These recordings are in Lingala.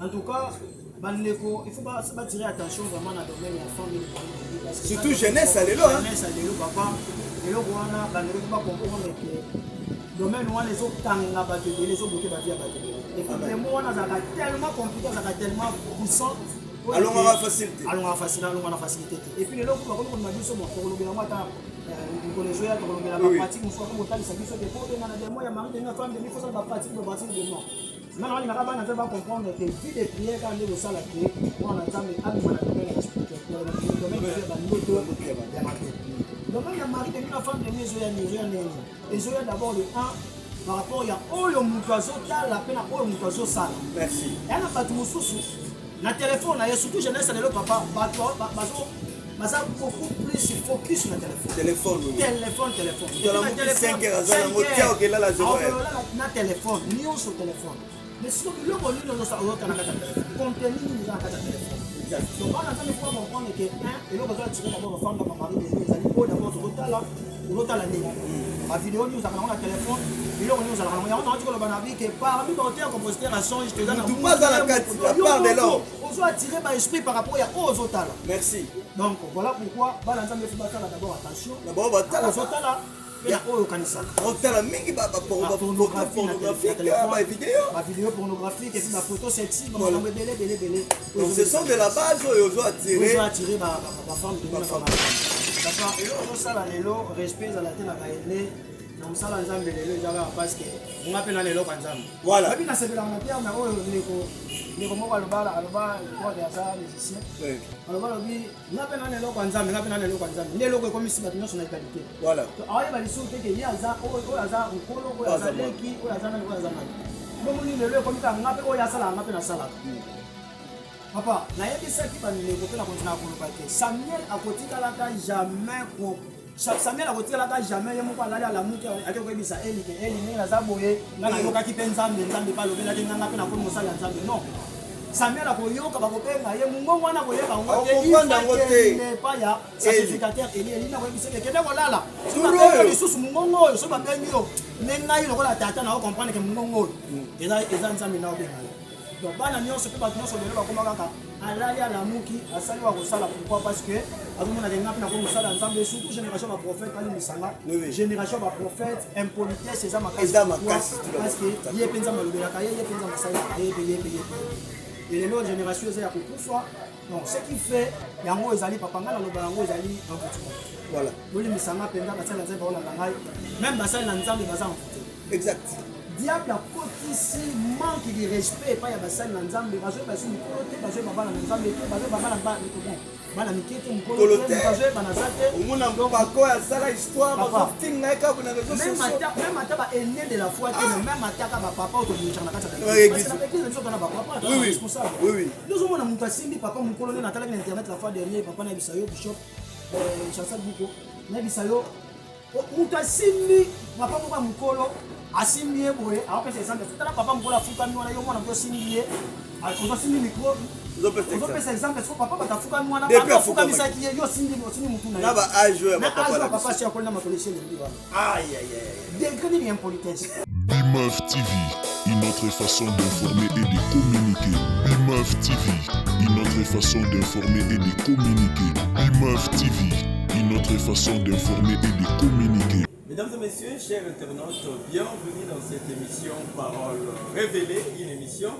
En tout cas, il faut pas tirer attention vraiment dans le domaine de la femme. Surtout jeunesse à l'élo. Jeunesse à l'élo, papa. Et là, on ne pas comprendre que le domaine où les autres tangent à battre, les autres beautés battent à battre. Et puis les mots, on a tellement compliqué, on a tellement puissant. Allons à la facilité. Allons à la facilité. Et puis les autres, on m'a dit ça, on a les la pratique, on soit comme autant de services de dépôt, et on a des moyens, il y a une femme de il faut ça la pratique de pratique de non. Maintenant, il va comprendre que vie de prière quand on est au salle à pied, on a jamais à nous expliquer. Donc, il y a Marie, une femme de mes et Zoya d'abord le 1 par rapport à Oyo Mukazo, la peine à Oyo Mukazo Sala. Merci. Et elle n'a pas tout sous. Le téléphone, surtout jeunesse, le papa, ça beaucoup plus focus sur le téléphone. Téléphone. Tu as 5 heures, tu as la journée. Téléphone, nous sur téléphone. Mais si le contenu de notre contenu nous a téléphone. Donc, on a comprendre que et l'autre va tirer d'abord femme dans ma mari des amis pour d'abord sur l'autre l'année. Ma vidéo nous avons un téléphone, et l'autre nous avons on dit que le banabi que parmi les compositeurs à son je te donne tout pas dans la part de l'homme. On doit attirer par esprit par rapport aux autres là. Merci. Donc voilà pourquoi balançant il faut d'abord attention. D'abord aux autres là. Il y a au canisa. On t'a la mingi pornographie, la vidéo pornographique et puis la photo sexy, donc ce sont de la base où ils ont attiré ma femme de ma femme. D'accord. Et là on ça là l'élo respect à la tête à bailler. Donc ça là nzambe l'élo j'avais parce que on appelle l'élo quand nzambe. Voilà. Et puis na c'est là on a pierre mais oh les comment va le bal quoi de ça musicien. Oui. Alors voilà oui, on appelle l'élo quand nzambe, on appelle l'élo quand nzambe. L'élo comme ici maintenant son qualité. Voilà. Alors il va dire que il y a ça o ça on kolo o ça leki o ça na o ça na. Donc on l'élo comme ça on appelle o ya sala on appelle na sala. Papa, na yebi ça qui va nous évoquer la continuer à koloka que Samuel a kotika la jamais ko Samuel a kotika la jamais yemo kwa la muke akeko ebisa eli ke eli ni na zaboye na na yoka ki nzambe pa lobela ke nganga pe na ko mosala nzambe non Samuel a koyoka ba kopenga ye mungo wana koyeba ngote ne pa ya sacrificateur eli na ko ebisa ke kende kolala turo lisusu mungo oyo so ba bengi yo nenga yo kola tata na ko comprendre que mungo oyo eza nzambe na obenga. Donc, bana nyonso pe bato nyonso lelo bakoma kaka alali alamuki asali wa kosala pourquoi parce que azomona ke ngapi na ko mosala nzambe surtout génération ba prophète ali misanga génération ba prophète impolitesse eza makasi parce que ye penza malobelaka ye penza masala ye et lelo génération eza ya kokufa donc ce qui fait yango ezali papa ngana loba yango ezali en futur voilà loli misanga penza basala nzambe ba olanda ngai même basala na nzambe baza en futur exact. Diable a ici manque de respect pas ya basali na nzambe bazo bazo mikolo te bazo babala na nzambe te bazo babala ba bana mikete mikolo te bazo bana zate omona mpako ya sala histoire bazo tinga ka buna réseaux sociaux même ata ba aîné de la foi te même ata ka ba papa auto ni chana kata parce que l'église nous sommes na ba papa responsable oui nous sommes na mutu asimbi papa mukolo na tala na internet la fois dernier papa na bisayo bishop chansa buko na bisayo mutu asimbi papa mukolo asimbiye boye apesa exemple tala papa mkola fuka mwana yo mwana mto simbiye akoza simbi micro uzopesa exemple so papa batafuka mwana papa fuka misaki yo simbi mutu na ba age ya papa si akolina matoleshe ndi bana aïe degré de impolitesse. Bimeuf TV, une autre façon d'informer et de communiquer. Bimeuf TV, une autre façon d'informer et de communiquer. Bimeuf TV, une autre façon d'informer et de communiquer. Mesdames et messieurs, chers internautes, bienvenue dans cette émission Parole révélée, une émission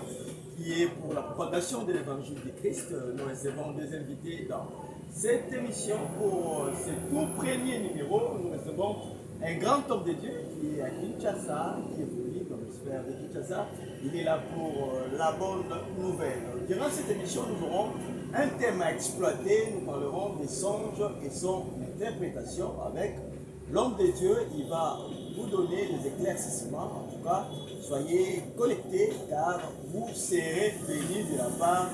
qui est pour la propagation de l'évangile de Christ. Nous recevons deux invités dans cette émission. Pour ce tout premier numéro, nous recevons un grand homme de Dieu qui est à Kinshasa, qui est venu dans le sphère de Kinshasa. Il est là pour la bonne nouvelle. Durant cette émission, nous aurons un thème à exploiter. Nous parlerons des songes et son interprétation avec l'homme de Dieu. Il va vous donner des éclaircissements. En tout cas, soyez connectés car vous serez bénis de la part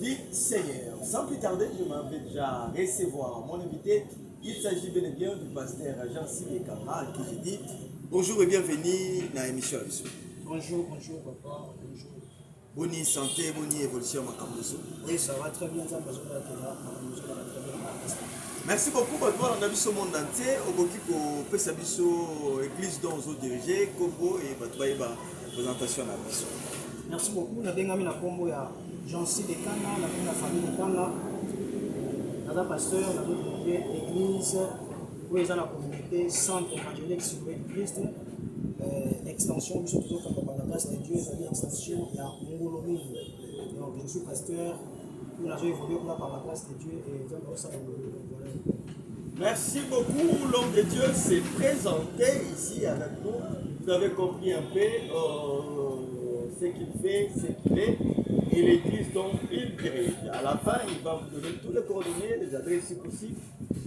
du Seigneur. Sans plus tarder, je m'en vais déjà recevoir mon invité. Il s'agit bien et bien du pasteur Jean-Sylvain Kamara qui je dis bonjour et bienvenue dans l'émission. Bonjour papa, bonjour. Bonne santé, bonne évolution ma Kamboso. Oui, ça va très bien, ça va merci beaucoup pour toi dans le monde entier. Au Boki église dont vous dirigez, Congo et votre présentation à la mission. Merci beaucoup. Nous avons la combo à Jean-C de Kanga, la famille de Kanga. Nous avons pasteur, nous avons l'église, où ils ont la communauté, centre évangélique sur le Christ, extension, nous sommes toujours par la grâce de Dieu, c'est-à-dire extension, il y a Mongolo Mingo. Donc je suis pasteur, nous avons évolué par la grâce de Dieu et nous avons ça. Merci beaucoup, l'homme de Dieu s'est présenté ici avec nous. Vous avez compris un peu ce qu'il fait, ce qu'il est, et l'église dont il dirige. À la fin, il va vous donner tous les coordonnées, les adresses si possible,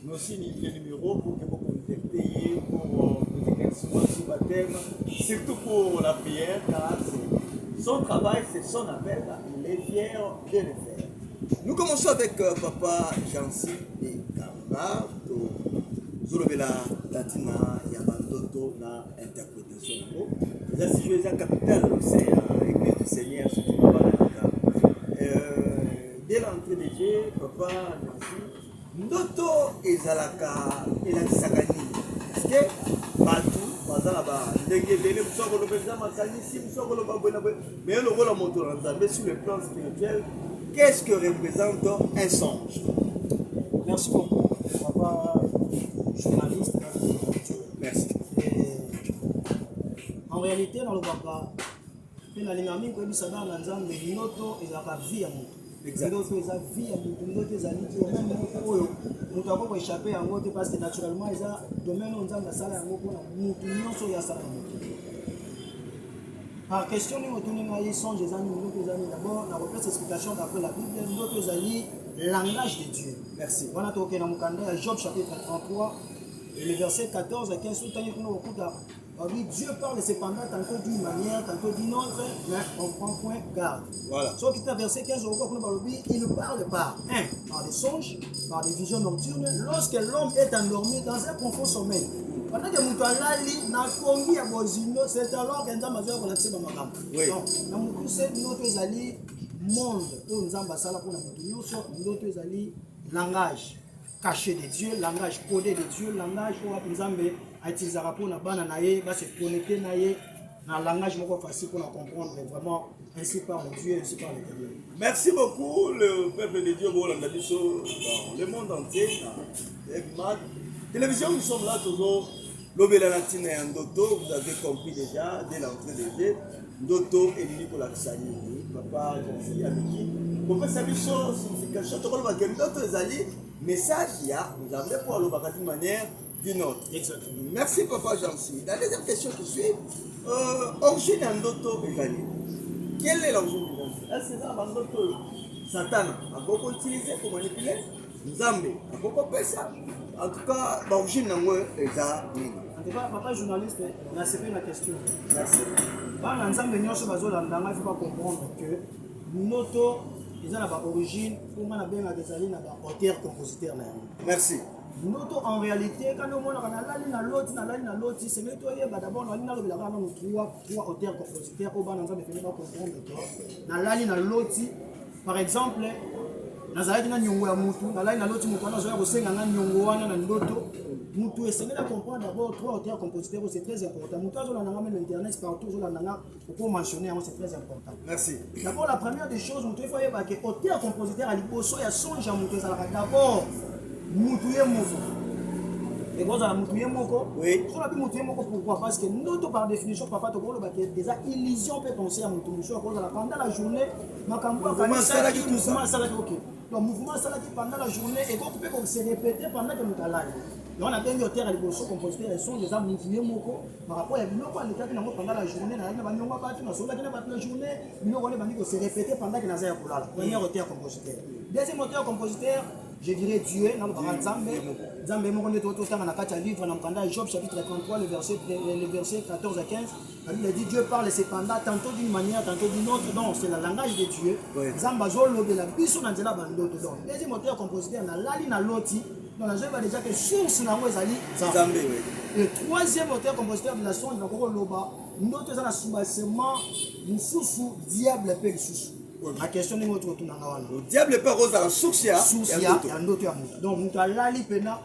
mais aussi les numéros pour que vous contactiez, pour vous éclaircissements sur baptême, surtout pour la prière, car c'est son travail, c'est son appel, il est fier de le faire. Nous commençons avec Papa Jean-C et Kamba. Zolobela Latina Yabandoto na interprétation. Là, si je suis capital, c'est l'église du Seigneur, ce qui va dès l'entrée de Dieu, Papa Jean-C, Ndoto ezalaka elakisakani. Parce que partout, bazalaba, ndengedele musoko lobeza makanisi, musoko lobabwena bwe, mais le rôle moto nzambe sur le plan spirituel. Qu'est-ce que représente un songe? Merci beaucoup, papa journaliste. Merci. En réalité, dans le papa, il y a des gens qui disent que les notos et la vie à nous. Les notos et la vie à nous. Les notos et la vie à nous. Nous avons échappé à nous parce que naturellement, ils ont domaine où nous avons la salle à nous pour nous tenir sur la salle. Par question, nous avons songe des amis, d'abord, on a repris cette explication d'après la Bible, nous avons langage de Dieu. Merci. On a toqué dans le Mukanda, Job chapitre 33, et le verset 14 à 15, Dieu parle cependant tantôt d'une manière, tantôt d'une autre, mais on prend point garde. Voilà. Sauf que verset 15, il parle par des songes, par des visions nocturnes, lorsque l'homme est endormi dans un profond sommeil. Pendant que Moutalali n'a commis à Bozino, c'est alors que nous avons relaxé dans ma gamme. Donc, notre zali monde où nous avons ça pour notre zali langage caché de Dieu, langage codé de Dieu, langage où nous avons utilisé pour la banane, va se connecter dans le langage facile pour comprendre vraiment ainsi par le Dieu, ainsi par l'Éternel. Merci beaucoup, le peuple de Dieu, dans le monde entier, dans télévision, nous sommes là toujours. Lobela Latine et Ndoto, vous avez compris déjà dès l'entrée de Dieu. Ndoto et Lili pour la Ksani, papa, Jean-C, Amiki. Pour faire sa mission, signification, tout le monde va Ndoto Zali, message, il y a, vous avez pour le d'une manière d'une autre. Exactement. Merci, Papa Jean-C. La deuxième question qui suit, origine Ndoto et Zali. Quelle est l'origine de Ndoto? Est-ce que ça va Ndoto Satan a beaucoup utilisé pour manipuler? Nzambe a beaucoup fait ça. En tout cas, l'origine de moi est là. En tout cas, papa journaliste, on a accepté la question. Merci. Dans l'ensemble de nous, il faut comprendre que notre origine, pour moi, on a des auteur-compositeur. Merci. Notre en réalité, quand on a l'autre, c'est d'abord on a trois auteurs-compositeurs pour comprendre que par exemple, nazalaki na nyongo ya mutu nalai na loti mutu anazoya kosenga na nyongo wana na ndoto mutu esengeli comprendre d'abord trois auteurs compositeurs, c'est très important. Mutu azolanda nga même internet partout azolanda nga pour mentionner, c'est très important. Merci. D'abord la première des choses, mutu il faut yeba que auteur compositeur à liboso ya songe ya mutu ezalaka d'abord mutu ye moko. Et quand on a mutu ye moko, oui. On a pu mutu ye moko pourquoi? Parce que ndoto par définition papa to ko loba que déjà illusion peut penser à mutu mutu pendant la journée makambo a ça là qui tout ça. OK. Donc, mouvement salaki pendant la journée et qu'on peut se répéter pendant que nous allons. On a bien auteur à l'évolution compositeur et son des âmes mouvements moko par rapport à l'eau à l'état pendant la journée na na banyo battu na sola na journée nous on est bandi que se répéter pendant que nous allons kulala. Premier auteur compositeur. Deuxième auteur compositeur, je dirais Dieu dans le grand Nzambe moko ndeto to tanga na kati ya livre na mkanda Job chapitre 33 le verset 14 à 15. Il dit Dieu parle cependant tantôt d'une manière tantôt d'une autre, donc c'est le langage de Dieu. Nzamba zolo de la biso na nzela bandoto. Donc deuxième auteur compositeur na lali na loti. Donc la joie déjà que source na ezali Nzambe. Le troisième auteur compositeur de la songe na koko loba ndoto za na soubassement mususu diable pe mususu. La question est notre retour. Le diable peut rose à la source ya ndoto ya mutu. Donc mutu alali pena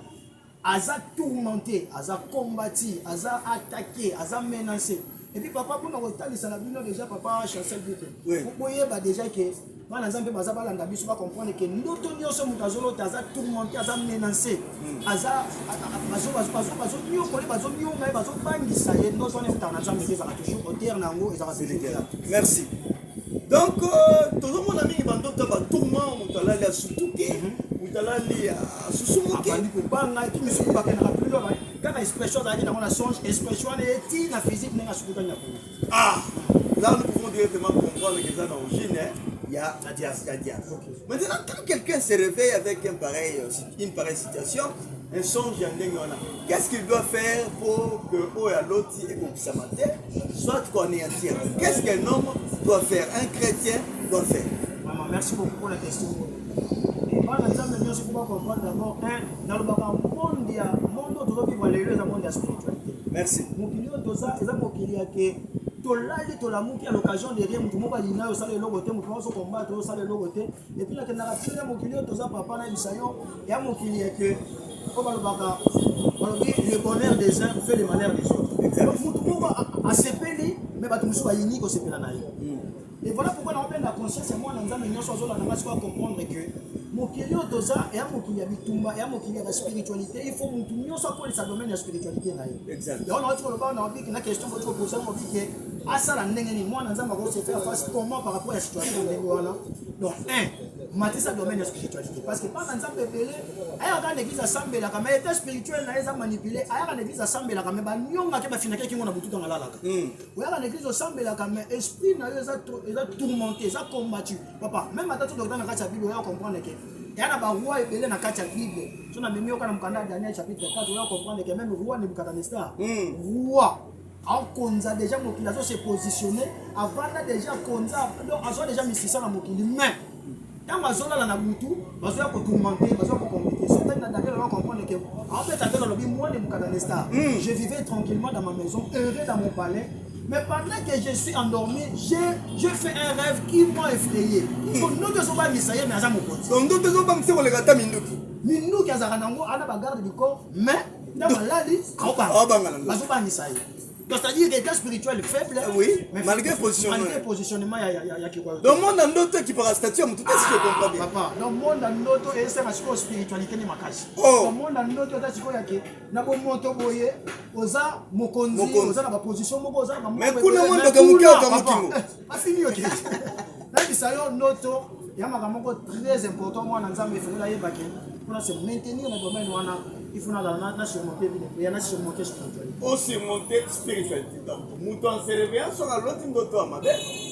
aza tourmenté, aza combattu, aza attaqué, aza menacé. Et puis papa, pour nous retarder, ça l'a déjà papa Chancel Bute. Oui. Vous voyez déjà que dans l'exemple de Bazaba Landabi, on va comprendre que nous tous sommes tourmentés, menacés. Merci. Donc, tout le monde a mis un tourment, surtout que ah, là nous pouvons directement comprendre que ça d'origine, il y a la diaspora. Maintenant, quand quelqu'un se réveille avec une pareille situation, un songe, qu'est-ce qu'il doit faire pour que l'autre soit anéantir? Qu'est-ce qu'un homme doit faire, un chrétien doit faire? Maman, merci beaucoup pour la question. Et par exemple, nous devons comprendre d'abord, dans le monde, il y a un monde où nous vivons les monde de la spiritualité. Merci. Mon client, tout ça, c'est un mot qui est to l'amour qui a l'occasion de rien, tout le monde va y aller, ça le logoté, tout le monde se combat, ça le logoté. Et puis là, il y a mon client, tout ça, papa, il y a mon client que, le bonheur des uns fait les malheurs des autres. Donc, tout le monde va s'épeler, mais tout le monde va y aller, c'est et voilà pourquoi on a la conscience, et moi, on a comprendre que mon client, tout ça, et mon client, la spiritualité, il faut que nous soyons pour le domaine de la spiritualité. Exact. Et on a dit que la question que tu poses, on dit que à ça, moi, on se faire face comment par rapport à la situation. Donc, Matissa domaine de la spiritualité. Parce que par exemple, il l'église assemblée, la caméra était spirituelle, elle a manipulé, il l'église assemblée, la caméra, il y a qui ont tout dans la laque. Il y a l'église assemblée, la caméra, esprit, il a tourmenté, il a combattu. Papa, même à tout le temps, dans la Bible, on comprend que. Il y a un roi et dans la Bible. Si on a mis au Daniel chapitre 4, on comprend que même le roi Nebuchadnezzar, roi, en Konza déjà, il a se positionné, avant déjà Konza, donc il a déjà mis 600 dans mon mais. Quand on a la boutou, on va tourmenter, on va compliquer. Si on va comprendre que, en fait, moi, je vivais tranquillement dans ma maison, heureux dans mon palais. Mais pendant que je suis endormi, j'ai fait un rêve qui m'a effrayé. Nous ne sommes pas missaillés, mais à mon pote. Donc, nous ne sommes pas missaillés, Minouki a la garde du corps, mais dans la maladie, on ne pas missaillés. Donc, c'est-à-dire que l'état spirituel faible, oui, malgré le positionnement. Malgré le positionnement, il y a qui quoi. Dans le monde, d'autres qui parlent statut, tout est-ce que je comprends bien. Papa, dans le monde, d'autres, c'est la spiritualité, ni ma cache. Dans le monde, d'autres, c'est quoi qu'il y a na bo moto boye, oza mokonzi, oza na ba position moko oza na mais kuna monde kamukia kamukingo. Pas fini ok. Là, ça y est, noto, il y a un moko très important, moi, dans Nzambe, il faut la yebake. Pour se maintenir le domaine, il faut surmonter, il y a surmonter spiritualité. Pour surmonter spiritualité. Donc, mouton se réveillant sur l'autre,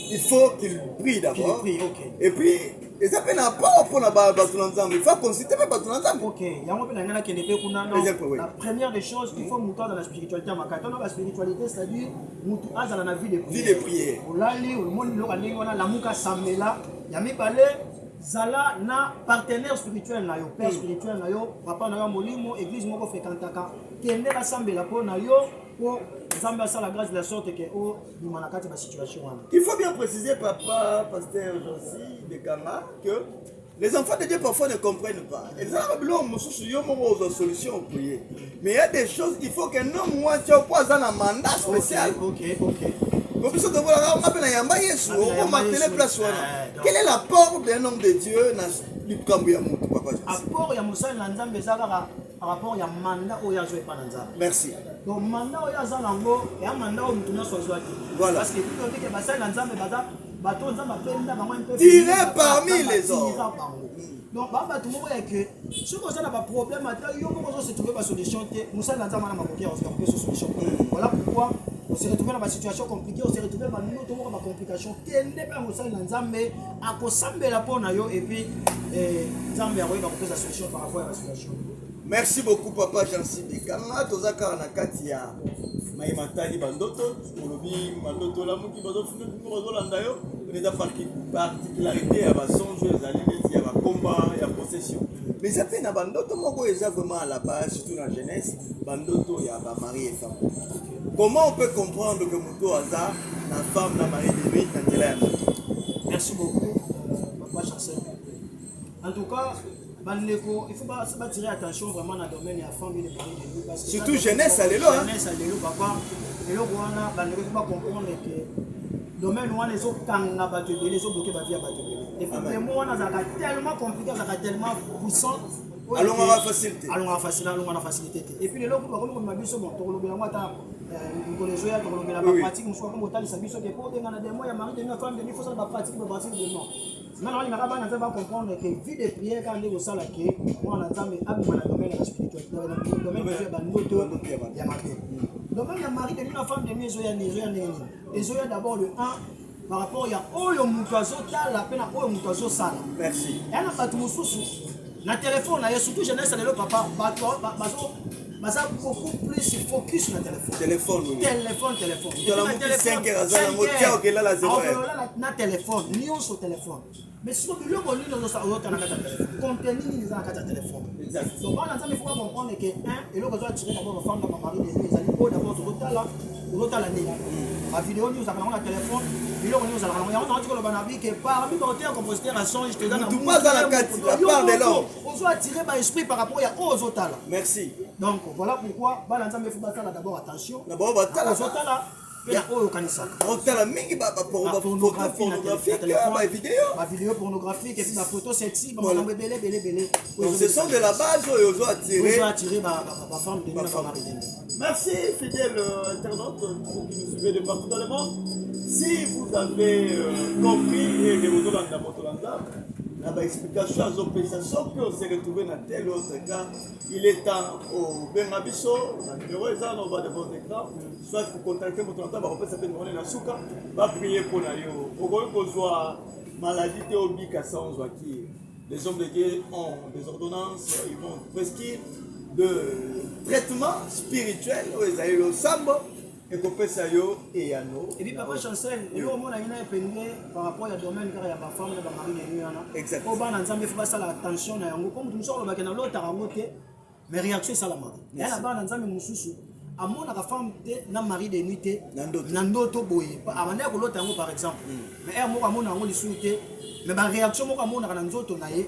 il faut qu'il prie d'abord. Et puis, et ça fait pas pour la ensemble. Il faut consulter pas ensemble. Ok, il y a un peu la première des choses, il faut monter dans la spiritualité. La spiritualité, c'est-à-dire, dans la vie de prière. Vie de prière. Le monde, la mouka samela, il y a mis parler. Zala na partenaire spirituel na yo, père spirituel na yo, papa na yo molimo, église moko fréquentaka. Kende rassemble po na yo pour Zamba sa la grâce de la sorte que o di manakati ba situation. Il faut bien préciser papa pasteur Josi de Kama que les enfants de Dieu parfois ne comprennent pas. Ils ont une solution pour prier. Mais il y a des choses qu'il faut qu'un homme ou un mandat spécial. Quel est l'apport d'un homme de Dieu dans le apport ya musala na Nzambe ezaka rapport ya mandat oyo azwe pa na Nzambe. Merci. Donc mandat oyo azala ngo ya mandat oyo mutuna sozwa ki. Voilà. Parce que tout le monde basala na Nzambe baza bato Nzambe penda bango un peu tiré parmi les autres. Donc baba tout monde que ce que ça n'a pas problème ata yo moko se trouver ba solution te musala na Nzambe na makoki on se trouver solution. Voilà pourquoi on s'est retrouvé dans une situation compliquée, on s'est retrouvé dans une autre complication. Quel n'est pas un Nzambe à Kosambe la peau et puis Nzambe a trouvé la solution par rapport à la situation. Merci beaucoup papa Jean-Sidi. Kanga tozaka na kati ya maimatali bandoto, olobi bandoto la muki bazo funu bazo landa yo, on est particularité à ba songe ezali neti ya ba combat ya possession. Mais ça fait na bandoto moko eza vraiment à la base surtout dans la jeunesse, bandoto ya ba mari et femme. Comment on peut comprendre que Mouto Aza, la femme, la mari de lui, quand elle est. Merci beaucoup, papa Chancel. En tout cas, il faut pas tirer attention vraiment dans le domaine de la femme et de mari de lui. Surtout jeunesse, alléluia. Jeunesse, alléluia, papa. eloko wana bandeko ba comprendre que domaine wana ezokanga bato ebele ezobloke bavie ya bato ebele et puis demo wana azalaka tellement compliqué azalaka tellement puissant alongaka facilité alongaka facilité te et puis lelo bakomi komema biso bon tokolobela yango ata mikolo ezoya tokolobela bapratique mosuku akomi kotalisa biso ke po obenga na demo ya mari demi ya femme demi fosala bapratique de non maintenant balingaka bana nzambe bacomprendre ke vie de prière kaka nde kosala ke mwana nzambe abima na domaine ya spirituel domaine ya bandoto ya mabe domaine ya mari demi na femme demi ezoya ndenge nini ezoya d'abord le 1 par rapport ya oyo moto azotala mpe na oyo moto azosala merci ya na bato mosusu na telefone na ye surtout jeunesse lelo papa bato baza beaucoup plus focus na téléphone na téléphone nyonso téléphone mais siko biloko nini ozota na kati ya téléphone contenu nini eza na kati ya téléphone donc bana nzambe faut comprendre que eloko ezo attiré d'abord bafemme na bamari de ezali oyo d'abord tozotala nini bavidéo nini ozalaka nango na téléphone biloko nini ozalaka nango yango nango tikoloba na bi ke parmi baauteur compositeur à songe toza na ozo attiré baesprit par rapport ya oyo ozotala merci donc voilà pourquoi bana nzambe faut batala d'abord attention d'abord batala ozotala pena oyo kanisaka otala mingi pornographie vidéo pornographique et puis la photo sexy makambo ebele ce sont de la base oyo ozo attirer ba femme de ma femme. Merci fidèles internautes qui nous suivez de partout dans le monde. Si vous avez compris et que vous avez dans Motolanda, la explication à l'opération que on s'est retrouvé dans tel autre cas, il est temps au Bengabiso, le numéro est là, on va de votre écran, soit pour contacter Motolanda, on peut s'appeler Moné Nasuka, va prier pour nous. Pour qu'on soit maladie théobique à sans qui les hommes de Dieu ont des ordonnances, ils vont prescrire de traitement spirituel aux aïeux au sambo et qu'on peut ça yo et yano. Et puis papa Chancel, et au moins il y a un pendé par rapport à domaine car il y a pas femme de mari de nuana. Exactement. Au ban nzambe faut pas ça la attention na yango comme tout sort ba kana l'autre ramoté mais réaction ça la mari. Et là ban nzambe mususu amona ka femme te na mari de nuit te na ndoto boye. Amana ko l'autre yango par exemple. Mais er mo amona yango lisuté mais ba réaction mo amona kana nzoto na ye.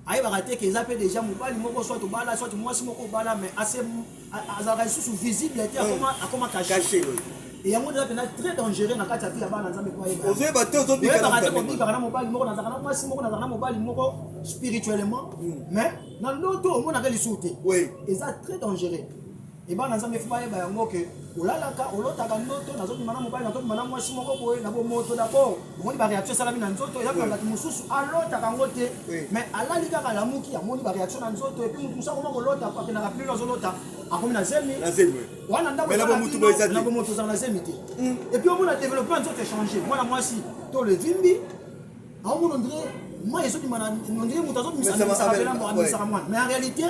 Aïe va rater qu'ils appellent déjà mobile moko soit au bala soit moi si moko bala mais assez azara sous visible était à comment cacher et yango déjà très dangereux na kati ya pia bana nzambe kwa yeba ozo bato ozo bika na mobile moko na zakana moi si moko na zakana mobile moko spirituellement mais na l'autre au mona kali souté oui et ça très dangereux et bana nzambe faut pas yeba yango que olalaka olotaka ndoto nazobima mobile nazobima na mwasi moko boye na bomoto d'abord omoni ba réaction salami na nzoto eza kanga mususu alotaka ngo te mais alali kaka lamuki amoni ba réaction na nzoto et puis mutu sa koma kolota pa na plus lozolota akomi na zemi wana ndako mais na bomutu boza na bomoto za na zemi te et puis omona développement nzoto changer mwana mwasi to le vimbi aomona ndre moi ezobima na ndre mutu azobimisa mais en réalité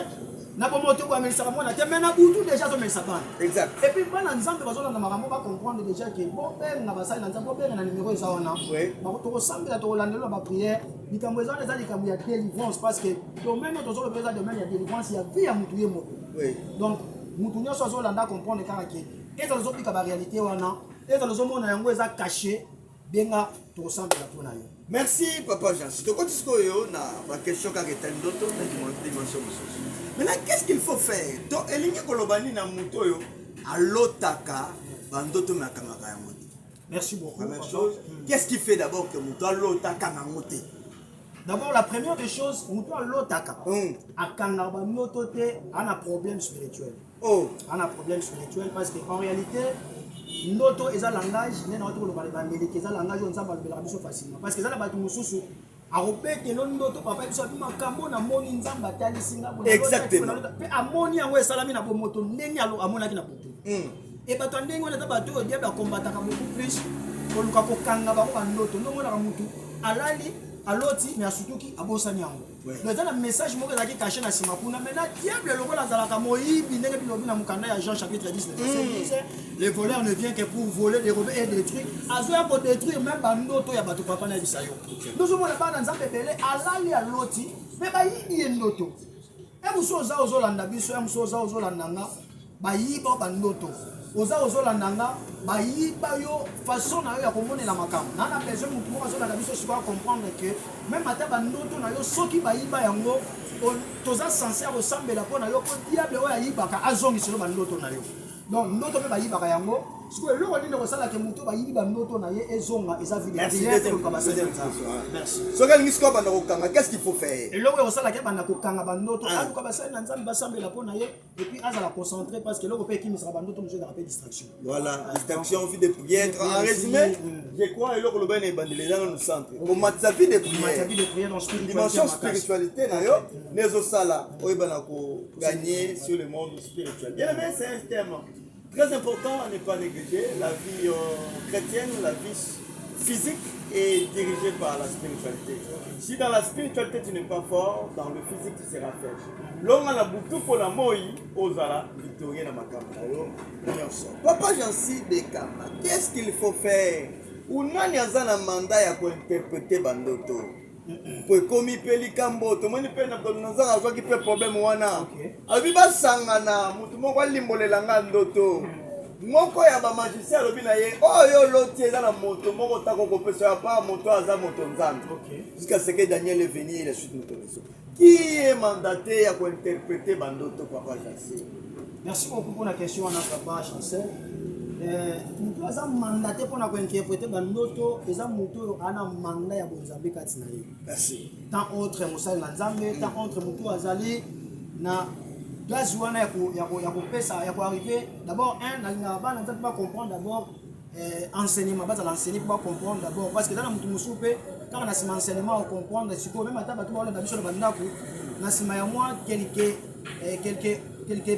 na bomoto ko amelisa mwana te mena butu déjà to melisa bana exact et puis bana nzambe bazola na makambo ba comprendre déjà que bon benga basali na nzambe benga na numéro eza wana ba to ko sambela to landela ba prière likambo eza eza likambo ya délivrance parce que domaine to zolo pesa domaine ya délivrance ya vie ya mutu ye moko donc mutu nyoso azolanda comprendre kaka ke eza zo bika ba réalité wana eza zo mona yango eza caché benga to sambela to na yo. Merci papa Jean. Si tu continues na ma question car est un d'autre dimension. Maintenant qu'est-ce qu'il faut faire? Donc elingi kolobani na muto yo alotaka bandoto makanga ya moti. Merci beaucoup. Première chose, qu'est-ce qui fait d'abord que muto alotaka na moti? D'abord la première des choses, muto alotaka. Akanga bandoto te ana problème spirituel. Oh, ana problème spirituel parce que en réalité ndoto eza langage ne na otoko loba bandeli eza langage on nzamba lobela biso facilement parce que eza na bato mususu arobete lo ndoto papa biso bi makambo na moni nzamba tali singa bona exactement pe amoni yango esalami na bomoto ndenge alo amonaki na butu et bato ndenge wana za bato diable combattre beaucoup plus koluka kokanga bango bandoto ndongo na mutu alali aloti mais asutuki abosani yango donc dans le message moko ezalaki caché na sima kuna maintenant diable lokola azalaka moyibi ndenge bilobi na mokanda ya Jean chapitre 10 verset 10 le voleur ne vient que pour voler dérober et détruire azoya ko détruire même bandoto ya bato papa na bisayo ndozomona bana nzambe bele alali aloti mais bayibi ye ndoto emuso oza ozolanda biso emuso oza ozolanda nga bayiba bandoto oza ozolanda nga bayiba yo façon na yo ya komonela makambo nana besoin mutu moko azolanda biso sikoyo comprendre que même ata bandoto na yo soki bayiba yango toza censé kosambela mpo na yo po diable oyo ayibaka azongiselo bandoto na yo donc ndoto mpe bayibaka yango sikoyo eloko nini kosalaka moto bayibi bandoto na ye ezonga eza vide Merci. merci soki alingi sikoyo banda kokanga, qu'est-ce qu'il faut faire? eloko kosalaka banda kokanga bandoto aluka basali na nzambe basambela mpo na ye epuis azala concentré parce que eloko mpe ekimisaka bandoto mosusu ezaka mpe distraction. Voilà, distraction, vie de prière. En résumé, je crois que le est bandé dans le centre. Pour sa vie de prière, dimension spiritualité, les sala, gagner sur le monde spirituel. Bien aimé, c'est un thème très important à ne pas négliger. La vie chrétienne, la vie physique est dirigée par la spiritualité. Si dans la spiritualité tu n'es pas fort, dans le physique tu seras faible. L'homme a la boutou pour la moi, Ozala, Victorien na Makamba. Papa Jansi Bekama, qu'est-ce qu'il faut faire? Ou nani azana mandat pour interpréter bandoto? Pour komi peli kamboto, moni pe na kononza azwa ki pe problème wana. Abiba sangana, mutu moko limbolela nga ndoto. Moko ya ba magicien alobi na ye oyo loti eza na moto moko tako kopesa ya pa moto aza moto nzambe. Jusqu'à ce que Daniel est venu et la suite nous connaissons. Qui est mandaté à interpréter bandoto Papa Jansi? Merci beaucoup pour la question Papa Chancel. Mutu aza mandaté pour interpréter bandoto eza moto ana mandat ya bonzambe kati na ye. Merci. Tant autre mosali na nzambe, tant autre moto azali na place wana ya kopesa ya arriver d'abord na bana nzambe ba comprendre d'abord enseignement bazala enseigner pour comprendre d'abord parce que dans mutu musupe quand on a ce enseignement on comprendre siko même ata batu ba biso na bandako na sima ya moi quelques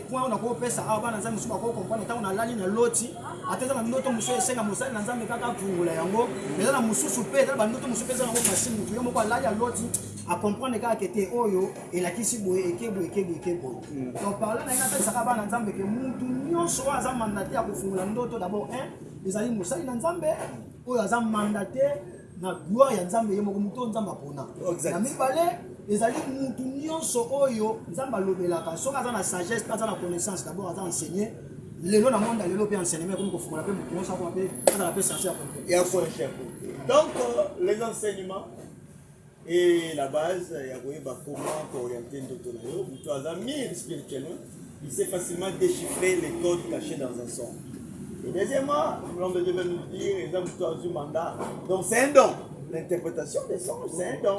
points on a kopesa bana nzambe musupe ko comprendre tant on a lali na loti ateza na ndoto musupe esenga mosali na nzambe kaka pungula yango mais na mususu pe na bandoto musupe za ngo machine mutu yo moko lali ya loti à comprendre kaka kete oyo elakisi boye ekebo donc par là na ina pesa bana nzambe ke mutu nyonso aza mandaté ya kofungula ndoto d'abord ezali mosali na nzambe oyo aza mandaté na gloire ya nzambe ye moko mutu nzambe apona na mibale ezali mutu nyonso oyo nzambe alobelaka soki aza na sagesse aza na connaissance d'abord aza enseigné lelo na monde lelo pe enseignement comme kofungula pe mutu nyonso akoma pe azala pe chercher à comprendre. Donc les enseignements et la base, il y a comment orienter notre vie. Tu as mis spirituellement, il sait facilement déchiffrer les codes cachés dans un son. Et deuxièmement, l'homme de Dieu va nous dire, les hommes tu as un mandat. Donc c'est un don. L'interprétation des sons, c'est un don.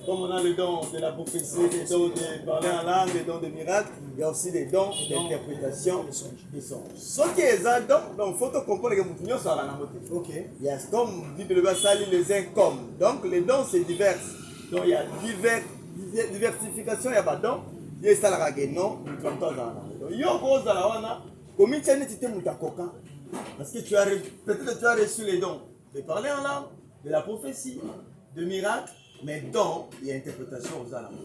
Comme on a le don de la prophétie, les dons de parler en langue, les dons de miracles, il y a aussi des dons d'interprétation des sons. Ce qui est un don, donc il faut comprendre que nous sommes à la moitié. Ok. Yes, comme dit le Bassali, les incommes. Donc les dons, c'est divers. Donc il y a diversification, il y a pas de dons. Il y a ça la règle, non, nous sommes tous dans la donc il y a cause à la wana, comme il y a une petite mutakoka, parce que peut-être tu as reçu les dons de parler en langue, de la prophétie, de miracles, mais dont il y a interprétation aux âmes.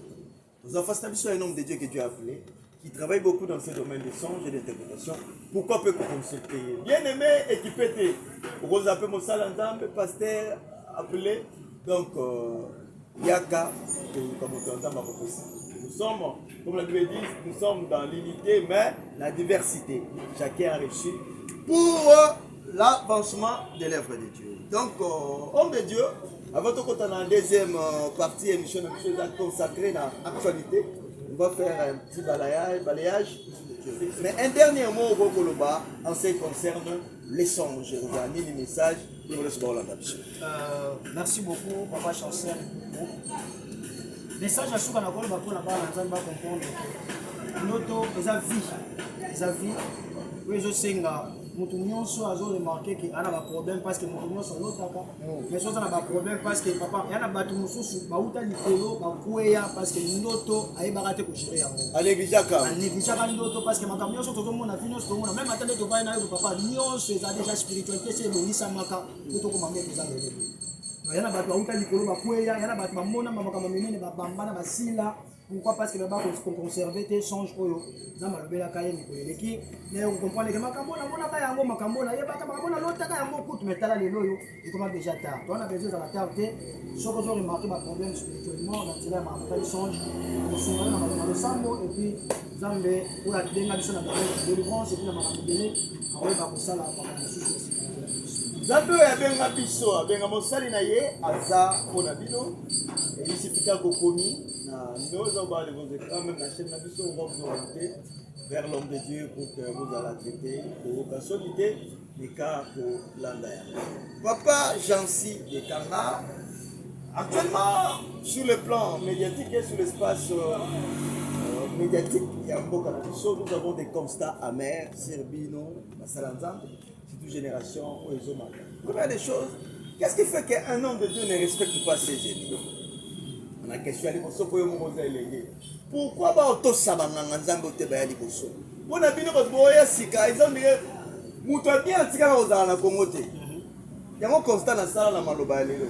Nous avons fait un homme de Dieu que Dieu a appelé, qui travaille beaucoup dans ce domaine de songe et d'interprétation. Pourquoi peut-on consulter? Bien aimé, équipé, pour vous appeler Moussa Landambe, pasteur appelé, donc Yaka, comme on entend ma prophétie. Nous sommes, comme la Bible dit, nous sommes dans l'unité, mais la diversité. Chacun a reçu pour l'avancement de l'œuvre de Dieu. Donc, homme de Dieu, avant tout, quand on a la deuxième partie, émission consacrée à l'actualité, on va faire un petit balayage. Mais un dernier mot au Gogoloba en ce qui concerne les songes. On a mis les messages. Merci beaucoup, Papa Chancel. Message à ce qu'on a pour comprendre. Notre vie. Oui, je sais que mutu nyonso azo remarquer que ana ba problème parce que mutu nyonso lotaka mais so na ba problème parce que papa yana batu mususu bauta likolo ba kueya parce que ndoto ayebaka te ko gérer yango anéglijaka ndoto parce que makambo nyonso tozomona vino tozomona même atende to vai na yo papa nyonso eza déjà spiritualité c'est bonisa maka to ko mambe to za lelo yana batu bauta likolo ba kueya yana batu bamona makambo menene ba bambana basila. Pourquoi? Parce que là-bas, on conserve tes songes. Nous avons le cahier de mais on comprend que Makambo, mais tu as déjà tard. Tu as besoin de la tard. Si on a remarqué un problème spirituellement, on a tiré un songe, on s'est dans le sambo, et puis nous avons pour la délivrance, et puis on a ça là. Zato ya benga biso, benga mosali na ye, aza pona bino, et ici fika kokomi, na nous avons vos écrans, même la chaîne na biso, on va vous orienter vers l'homme de Dieu pour que vous allez traiter de vocation d'idée Nika pour Landaya. Papa Jancy de Kanga, actuellement, sur le plan médiatique et sur l'espace médiatique, il y a beaucoup de choses. Nous avons des constats amers, Serbino, Massalanzam, c'est une génération où ils ont mal. Première des choses, qu'est-ce qui fait qu'un homme de Dieu ne respecte pas ses ennemis? On a question à l'immotion pour le pourquoi ba auto sabanganga nzambe oteba liboso bona bino ba boya sika ezambe muto bien tika ozala na Congo te yango constant na sala na maloba lelo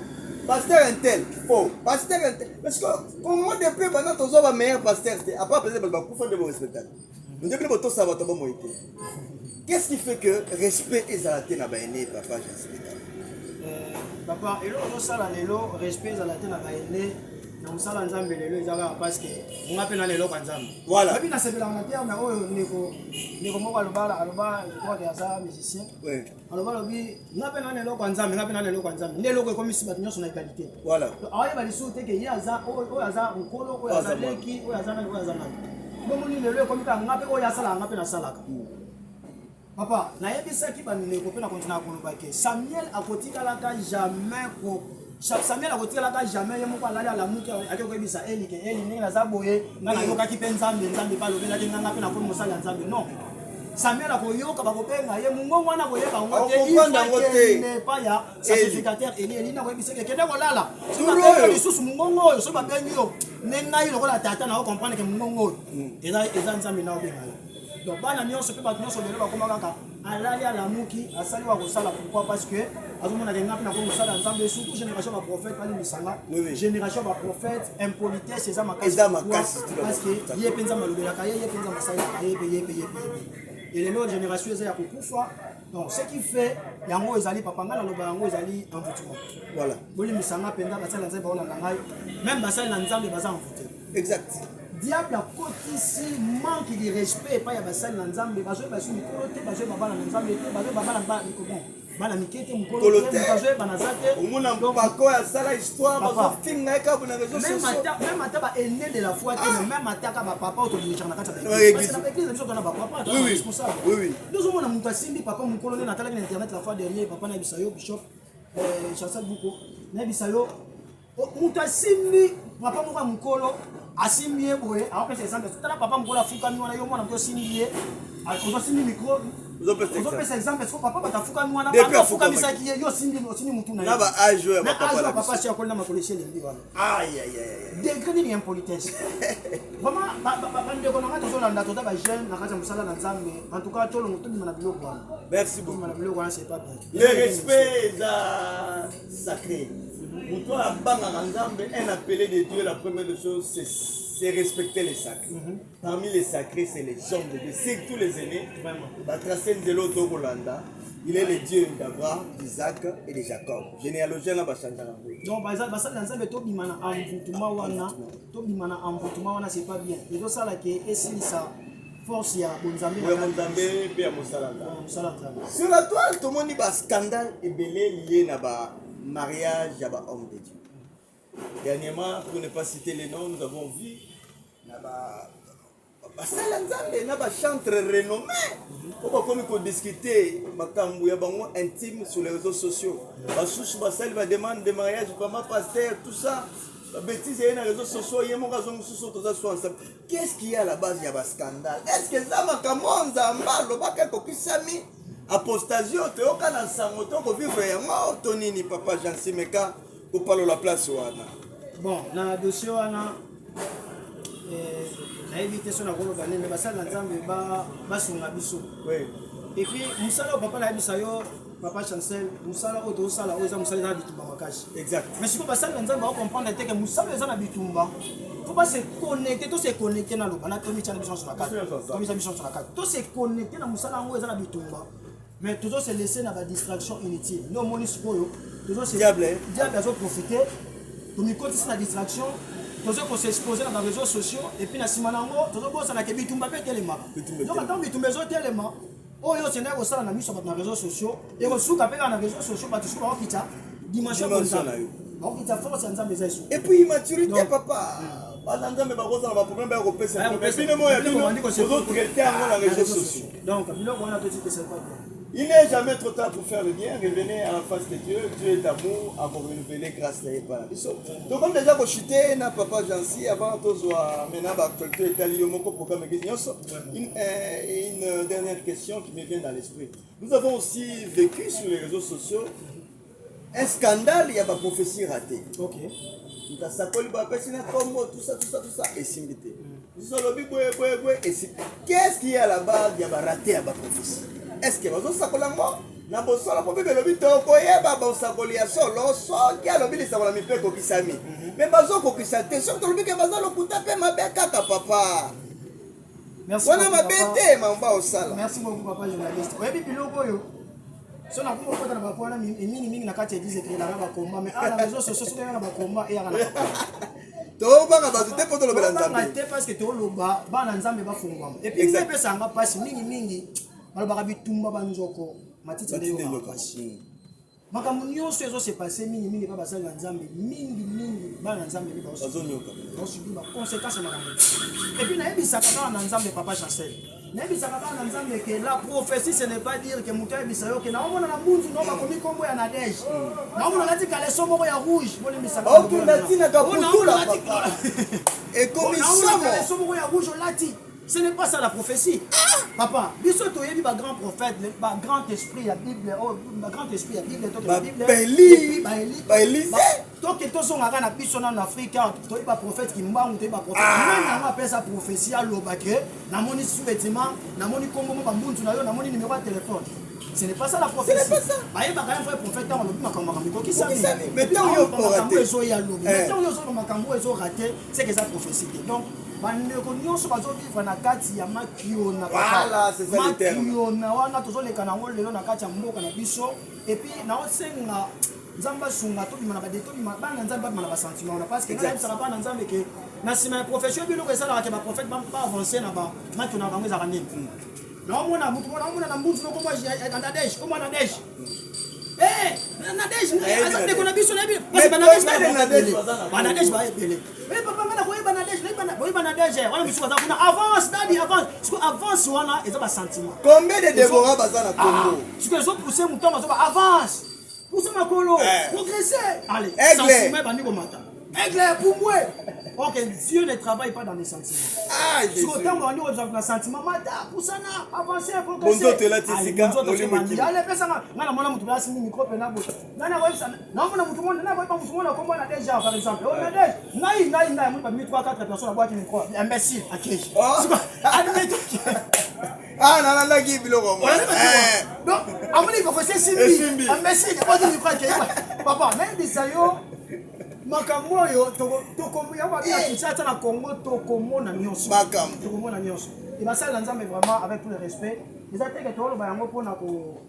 pasteur intel faux pasteur intel parce que comment depuis pendant tozo ba meilleur pasteur à part peut-être ba kufa de bon respectable nous depuis auto saba to ba moité qu'est-ce qui fait que respect ezalate na ba aîné papa j'explique papa elo no sala lelo respect ezalate na ba aîné na musala nzambe lelo ezaka parce que nga pe na lelo kwa nzambe voilà abi na sebela na terme na oyo neko moko aloba kwa ya za musicien ouais aloba lobi nga pe na lelo kwa nzambe nga pe na lelo kwa nzambe ndelo ko komisi bato nyonso na égalité voilà aye ba lisu te ke yaza oyo aza nkolo oyo aza leki oyo aza na oyo aza na bomo ni lelo ko mika nga pe oyo asala nga pe na salaka papa nayebisaki bandeko mpe na kontina koloba ke Samuel akotikalaka jamais ko Samuel akotikalaka jamais ye moko alali alamuki ake koyebisa Eli ke Eli ndenge naza boye nga nayokaki mpe nzambe mpe alobelaki nga mpe nakomi mosali ya nzambe non Samuel akoyoka bakobenga ye mongongo wana koyeba ngo te pas ya sacrificateur Eli nakoyebisa ke kende kolala soki lisusu mongongo oyo soki babengi yo nde ngai lokola tata na okomprendre ke mongongo oyo eza nzambe na obenga yo donc bana nyonso mpe bato nyonso lelo bakoma kaka alali alamuki asali wa kosala pourquoi parce que azomona kenga mpe nakomi mosala ya nzambe surtout génération baprophète balimbisanga génération baprophète impolitesse eza makasi parce que ye mpe nzambe alobelaka ye mpe nzambe asalelaka ye mpe et lelo génération eza ya kokufa donc ce qui fait yango ezali papa ngai naloba yango ezali envoûtement voilà bolimbisanga mpenza basali ya nzambe baolanda ngai même basali na nzambe baza envoûté exact diable a ici manque de respect pas ya basali na nzambe bazo basu mikolo te bazo babala na nzambe te bazo babala ba mikolo bana mikete mukolo te bazo bana zate omona mpako ya sala histoire bazo finga ka bona réseaux sociaux même ata ba aîné de la foi te même ata ka ba papa auto dirigeur na kata ba église na église biso na ba papa responsable oui nous omona mutu asimbi papa mukolo ne natala na internet la fois dernier papa na bisayo bishop Chancel Bouko na bisayo mutu asimbi papa muka mukolo asimbi ye boye akopesa exemple tala papa mukolo afukami wana yo mwana mto asimbi ye ozosimbi micro ozopesa exemple so papa batafukami wana afukamisaki ye yo simbi mutu na ye na ba âge ya papa si akoli na makolo eshele mbi wana aïe aïe aïe degré nini impolitesse vraiment bandeko na ngai tozolanda tota bajeune na kati ya mosala na nzambe en tout cas tolongo tobima na biloko wana merci beaucoup na biloko wana c'est pas bien le respect eza sacré pour toi la banque en nzambe un appelé de Dieu la première des choses c'est respecter les sacrés. Parmi les sacrés, c'est les hommes de Dieu. C'est tous les aînés. Batracen de l'auto Rolanda. Il est le Dieu d'Abraham, d'Isaac et de Jacob. Généalogien là, donc, par exemple, tobimana amputumana wana c'est pas bien. Et donc ça là qui est ça force ya bonzambe na bonzambe pe ya mosalanda. Sur la toile, tout le monde dit ba scandale et belé lié na ba mariage ya ba homme de Dieu. Dernièrement, pour ne pas citer les noms, nous avons vu un chanteur renommé. On peut discuter intime sur les réseaux sociaux. On va demander des mariages, comment pasteur, tout ça. Bêtise, il y a les réseaux sociaux, il y a qu'est-ce qu'il y a à la base? Il y a un scandale. Est-ce que ça m'a commencé à m'aller apostasie, tu es au Canada, tu es vivre vraiment, Tony, papa Jancy Meka. Pour parler de la place. Bon, dans le dossier, on a évité son agolo gagné, mais ça, l'ensemble va sur la biso. Et puis, Moussala, papa l'a dit ça, papa Chancel, Moussala, Oto, Sala, Oza, Moussala, a bitumba makashi. Exact. Mais si vous passez l'ensemble, on va comprendre que Moussala, est un bitumba. Il ne faut pas se connecter, tout se connecter dans le banat, tout mis sur la carte. Tout mis sur la carte. Tout se connecter dans Moussala, on est un bitumba. Mais toujours se laisser dans la distraction inutile. Nous, on est toujours se diable a profité. Pour nous continuer la distraction. Toujours qu'on s'exposer dans les réseaux sociaux. Et puis, dans Simanango, toujours qu'on s'en bitumba pe tellement. Donc, attends, bitumba tellement. Oh, yo, c'est n'est ça, on a mis sur les réseaux sociaux. Et on sous capé dans les réseaux sociaux, parce que on quitte dimension comme ça. On quitte force en zambé. Et puis, immaturité, papa. Nzambe bakoza na ba problème ba ko pesa. Et puis, nous, on dit que c'est pour traiter les réseaux sociaux. Donc, biloko wana to dit que c'est pas bien. Il n'est jamais trop tard pour faire le bien. Revenez à la face de Dieu. Dieu est amour. À vous renouveler grâce à Dieu. Donc, comme déjà vous chutez, na papa Jansi, avant de voir maintenant l'actualité, une dernière question qui me vient dans l'esprit. Nous avons aussi vécu sur les réseaux sociaux un scandale. Il y a ma prophétie ratée. Ok. Tout ça, et similité. Qu'est-ce qui est à la base? Il y a raté à ma prophétie. Est-ce que vous avez na bosola po bebe lobi toko yeba ba usakoli ya solo so ya lobi lisakola mipeko kisami mais bazo ko kisate so to lobi ke bazalo kutape mabeka ka papa. Merci wana mabete mamba osala. Merci beaucoup papa journaliste. Oyebi biloko yo so na kuma kota na bapona mingi na kati eglise ke na ba komba mais ala réseaux sociaux so na ba komba e ya na to banga ba te poto lo belanda te parce que to loba ba na nzambe ba fungwama et puis nzambe sanga pasi mingi balobaka bitumba banzoko matiti nde yo kasi makambo nyonso ezo se passer mingi pa basali na nzambe mingi bana nzambe ba bazonyoka osubi ba conséquence makambo et puis nayebisaka kaka na nzambe papa Chancel nayebisaka kaka na nzambe que la prophétie ce n'est pas dire que mutu ayebisa yo ke naomona na mbunzu no bakomi kombo ya Nadège naomona lati kaleso moko ya rouge bolembisaka otundatinaka putula et comme kaleso moko ya rouge olati. Ce n'est pas ça la prophétie. Papa, biso to yebi ba grand prophète, ba grand esprit la Bible, ba grand esprit la Bible, to la Bible. Ba Élise. To ke to songa na biso na Afrique, to yebi ba prophète ki mbangu, to yebi ba prophète. Nana ma appelle ça prophétie à l'obake, na moni sous-vêtement, na moni kombo mo ba mbuntu na yo, na moni numéro de téléphone. Ce n'est pas ça la prophétie. Ce n'est pas ça. Ba yebi ba quand même vrai prophète dans le makambo makambo ko kisami. Mais tant yo makambo ezo ya lobi. Mais tant yo zo makambo ezo raté, c'est que ça prophétie. Donc bandeko nyonso bazovivre na kati ya makiona voilà c'est ça le terme makiona wana tozoleka nango lelo na kati ya mboka na biso et puis naosenga nzamba sunga to bimana badeto bimana bana nzamba bimana ba sentiment na parce que na ça va na nzambe ke na sima ya profession biloko esala ka ba prophète ba avancer na ba makiona bango za kanini naomona mutu naomona na mbutu noko moi Nadège comment Nadège Nadège azande kona biso na bi parce que Nadège ba ebele papa ngana ko yeba Nadège boyeba Nadège wana biso baza kuna avance dadi avance parce que avance wana eza ba sentiment combien de Déborah baza na Congo parce que zo pousser mutonga zo avance pousser makolo progresser allez sentiment bandi ko mata aigle pumbwe. Ok, Dieu ne travaille pas dans les sentiments. Ah, Jésus. Si autant on dit aux gens que le sentiment, mata, pour ça, avancer, progresser. Bonjour, tu es là, tu es là. Allez, fais ça. Non, non, non, tu vas signer micro, non, non, non, déjà, par exemple. Oh, naï, moi, mis 3-4 personnes à boire du micro. Imbécile, à qui? Ah, non, non, qui est le roman. Donc, à mon niveau, c'est Simbi. Imbécile, pas du micro, papa, même des saillots. Makambo yo tokomuya ba ya kisata na Congo tokomona nyonso tokomona nyonso et ba sala nzambe vraiment avec tout le respect les attaques que tolo ba yango pona ko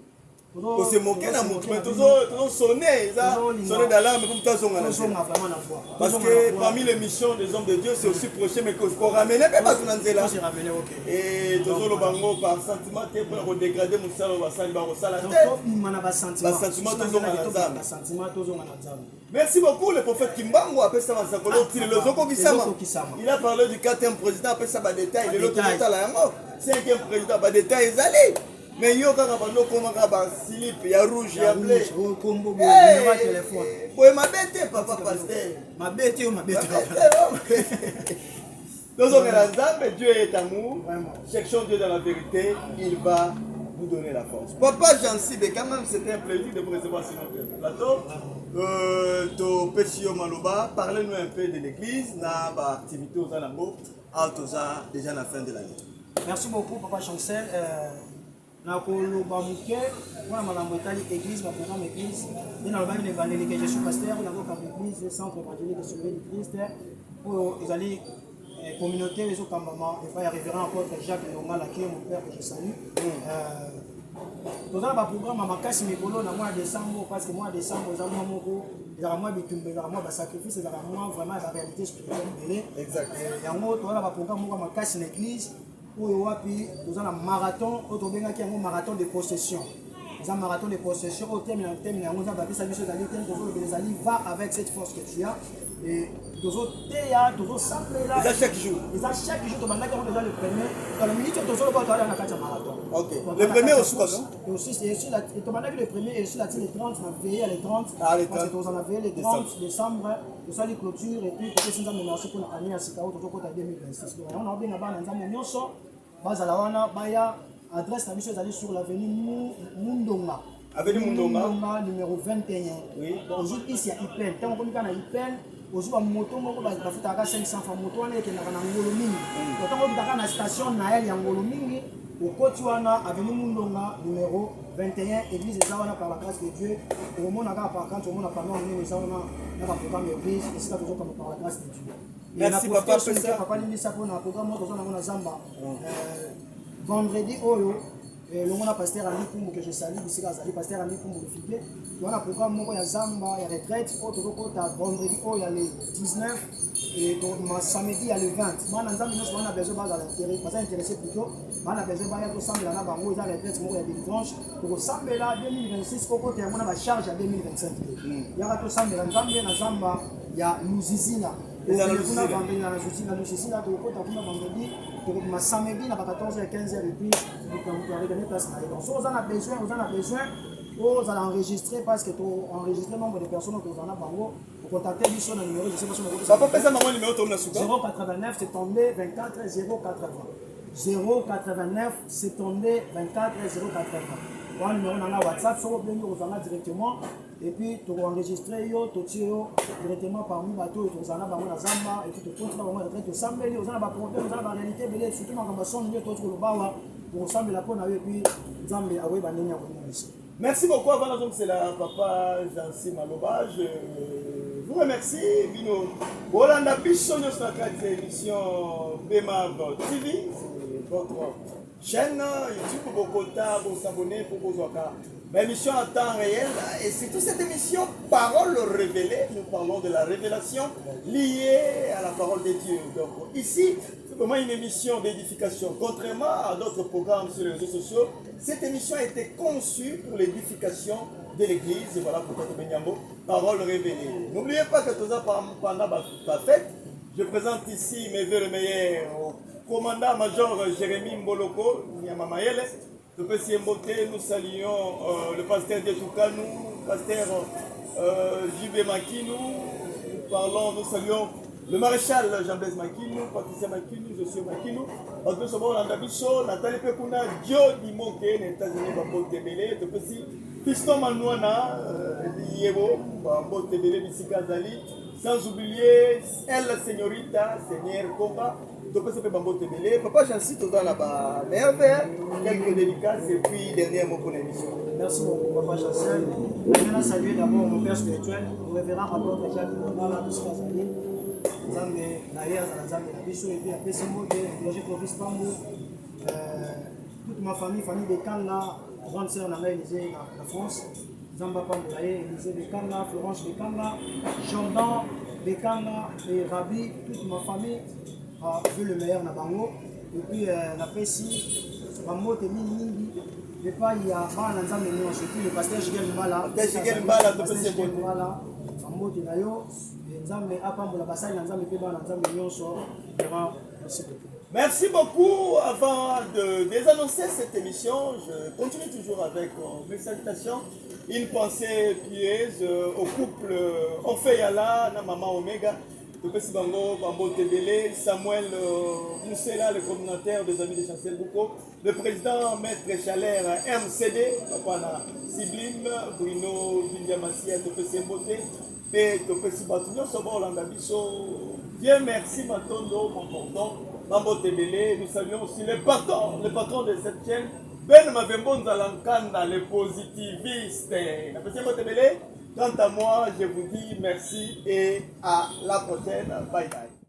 se moquer na moto mais toujours sonner ça sonner d'alarme comme ça songa vraiment la foi parce que parmi les missions des hommes de Dieu c'est aussi procher mais que pour ramener pas tout nzela c'est ramener OK et toujours le bango par sentiment pour dégrader mon salaire ba sala ba sala donc mana ba sentiment toujours na nzambe. Merci beaucoup le prophète Kimbango après ça il a parlé du 4e président après ça ba détail de l'autre état là 5e président ba détail ezali. Mais yo kaka bando koma ba slip ya rouge ya bleu kombo numéro téléphone boy mabete papa pasteur mabete donc on est ensemble. Dieu est amour cherchons Dieu dans la vérité il va vous donner la force. Papa Jansi quand même c'était un plaisir de vous recevoir sur notre plateau. To Pessio Maloba, parlez-nous un peu de l'église, na ba activité aux Alambo, déjà à la fin de l'année. Merci beaucoup Papa Chancel. Na koloba muke wana malambo etali église ba programme église ina loba ni évangélique que je suis pasteur na ko église centre évangélique de Sauver du Christ pour ezali communauté les okambama et pas révérend apôtre Jacques Longa qui est mon père que je salue nous avons un programme à makasi mikolo na mois de décembre parce que mois de décembre za mois moko za mois bitumbe za mois ba sacrifice za mois vraiment la réalité spirituelle exact yango to ba programme moko makasi na église oyo wapi tozana marathon oyo tobengaki yango marathon de possession un marathon de possession au thème va avec cette force que tu as et chaque jour. Chaque jour, déjà le premier. Dans la minute, tu as marathon. Ok. Le premier aussi, quoi, non? Et aussi, le premier, et aussi la les 30, on a veillé les 30. Ah, les 30. On a veillé les 30 décembre. Tout ça, les clôtures, et puis, peut-être si on a merci pour l'année à Sikao, toujours côté 2026. On a bien là-bas, on a mis ça. Bazalawana, Baya, adresse la mission sur l'avenue Mundonga. Avenue Mundonga, numéro 21. Oui. Aujourd'hui, ici, il y a Ipen. Tant qu'on a Ipen, aujourd'hui, moto, on a 500 francs moto, on est en Angolomingi. Quand on a la station Naël, Angolomingi, au côté, on a Avenue Mundonga, numéro 21, église de Zawana par la grâce de Dieu. Au moment où on a parlé, on a parlé, on a un programme d'église, et c'est là toujours par la grâce de Dieu. Merci papa, papa Limisa pour un programme, on a Zamba. Vendredi, le monde a pasteur Andy Kumbu que je salue, ici Gazali, pasteur Andy Kumbu le figuier. Il y a un programme, il y a Zamba, il y a retraite, vendredi, il y a le 19 et samedi, il y a le 20. Moi, on a besoin d'intérêt, parce que intéressé plutôt, on a besoin de s'embler là, il y a retraite, il y a des dimanches. Pour s'embler là, 2026, on a charge à 2025. Il y a tout s'embler là, Zamba, il y a Luzizina. Il y a Luzizina, samedi, à 14h à 15h, et puis vous avez donné place. Donc, si vous en avez besoin, vous allez enregistrer parce que tu enregistres le nombre de personnes que vous en avez. Vous contactez lui sur le numéro, je sais pas si vous papa, pèse un numéro, 089 72 24 080. 089 72 24 080. Pour un numéro dans la WhatsApp, sur le numéro vous en avez directement. Et puis, tu vas enregistrer, tu tires directement parmi les bateaux, tu vas en avoir dans Zamba, et puis tu continues à retraiter, tu sembles, tu as un problème, tu as la réalité, surtout dans la son, tu as le bawa, pour semble la peau, et puis Zamba, ah oui, merci beaucoup, avant donc c'est la papa Jansi Maloba. Je vous remercie. Bino, Olanda Bichon, notre émission BMAV TV, c'est votre chaîne YouTube, Bogota, vous vous abonnez pour vous voir. Émission en temps réel, et c'est toute cette émission Parole révélée. Nous parlons de la révélation liée à la parole de Dieu. Donc ici, c'est vraiment une émission d'édification. Contrairement à d'autres programmes sur les réseaux sociaux, cette émission a été conçue pour l'édification de l'église. Et voilà pourquoi Benyambo, Parole révélée. N'oubliez pas que tout ça pendant la fête, je présente ici mes vœux meilleurs au commandant-major Jérémy Mboloko, Nyamamayele. Nous saluons le pasteur Dietoukanou, le pasteur JB Makinou, nous saluons le maréchal Jean-Blaise Makinou, Patricia Makinou, Josué Makinou, nous saluons Landabicho, Nathalie Pekuna, Dio Dimoke, les États-Unis, Bambo Tebele, Fiston Manouana, Liévo, Bambo Tebele, Bissika Zali, sans oublier Elle Señorita, Seigneur Komba. Donc, c'est Bambo Tebele. Papa, j'insiste dans la barre. Quelques dédicaces et puis dernier mot pour l'émission. Merci beaucoup, Papa Chancel. Je voudrais saluer d'abord mon père spirituel, le révérend Papa Jacques Mondala, tout ce qu'on a dit. Zambe, Naïa, Zambe, Nabiso, et puis après ce mot, le projet Clovis Pambo. Toute ma famille de Kanga, grande sœur Nama Élysée, la France. Zamba Pambo, Élysée de Kanga, Florence de Kanga, Jordan de Kanga et Rabi, toute ma famille. Vu le meilleur Nabango, et puis la Pessi, Bango te Mingi, et pas il y a pas un ensemble de nuances, et puis le pasteur Jigel Mbala, Bango te Nayo, et Nzambe Apambo la Bassaille, Nzambe Peba, Nzambe Nyonso, merci beaucoup. Merci beaucoup. Avant de désannoncer cette émission, je continue toujours avec mes salutations. Une pensée pieuse au couple Ofeyala, na Maman Omega. Bambo Tebele, Samuel Moussela, le coordinateur des Amis de Chancel Bouko, le président Maître Chalère MCD, Papa Siblim, Bruno Vindiamassia, Topesi Mbote, et Topesi Batunion, Sobo Landabiso. Dieu merci, Matondo, mon tonton, Bambo Tebele. Nous saluons aussi le patron de cette chaîne, Ben Mavembo Zalankanda, le positiviste. Quant à moi, je vous dis merci et à la prochaine. Bye bye.